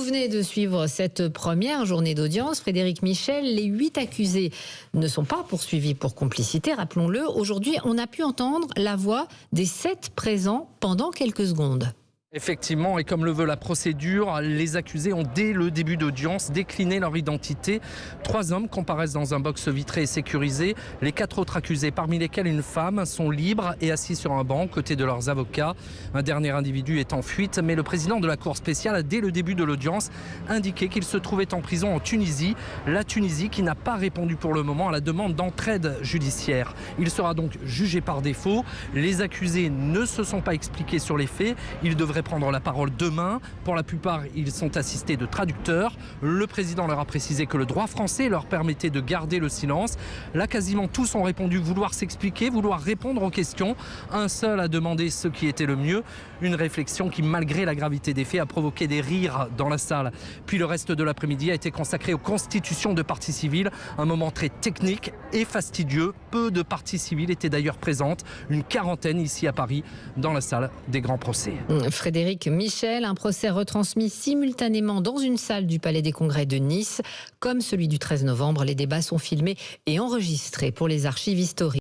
venez de suivre cette première journée d'audience. Frédéric Michel, les 8 accusés ne sont pas poursuivis pour complicité, rappelons-le. Aujourd'hui, on a pu entendre la voix des 7 présents pendant quelques secondes. Effectivement, et comme le veut la procédure, les accusés ont dès le début d'audience décliné leur identité. 3 hommes comparaissent dans un box vitré et sécurisé. Les 4 autres accusés, parmi lesquels une femme, sont libres et assis sur un banc aux côtés de leurs avocats. Un dernier individu est en fuite, mais le président de la Cour spéciale a dès le début de l'audience indiqué qu'il se trouvait en prison en Tunisie. La Tunisie qui n'a pas répondu pour le moment à la demande d'entraide judiciaire. Il sera donc jugé par défaut. Les accusés ne se sont pas expliqués sur les faits. Ils devraient prendre la parole demain. Pour la plupart, ils sont assistés de traducteurs. Le président leur a précisé que le droit français leur permettait de garder le silence. Là, quasiment tous ont répondu vouloir s'expliquer, vouloir répondre aux questions. Un seul a demandé ce qui était le mieux. Une réflexion qui, malgré la gravité des faits, a provoqué des rires dans la salle. Puis le reste de l'après-midi a été consacré aux constitutions de parties civiles. Un moment très technique et fastidieux. Peu de parties civiles étaient d'ailleurs présentes. Une quarantaine ici à Paris, dans la salle des grands procès. Frédéric Michel, un procès retransmis simultanément dans une salle du Palais des Congrès de Nice. Comme celui du 13 novembre, les débats sont filmés et enregistrés pour les archives historiques.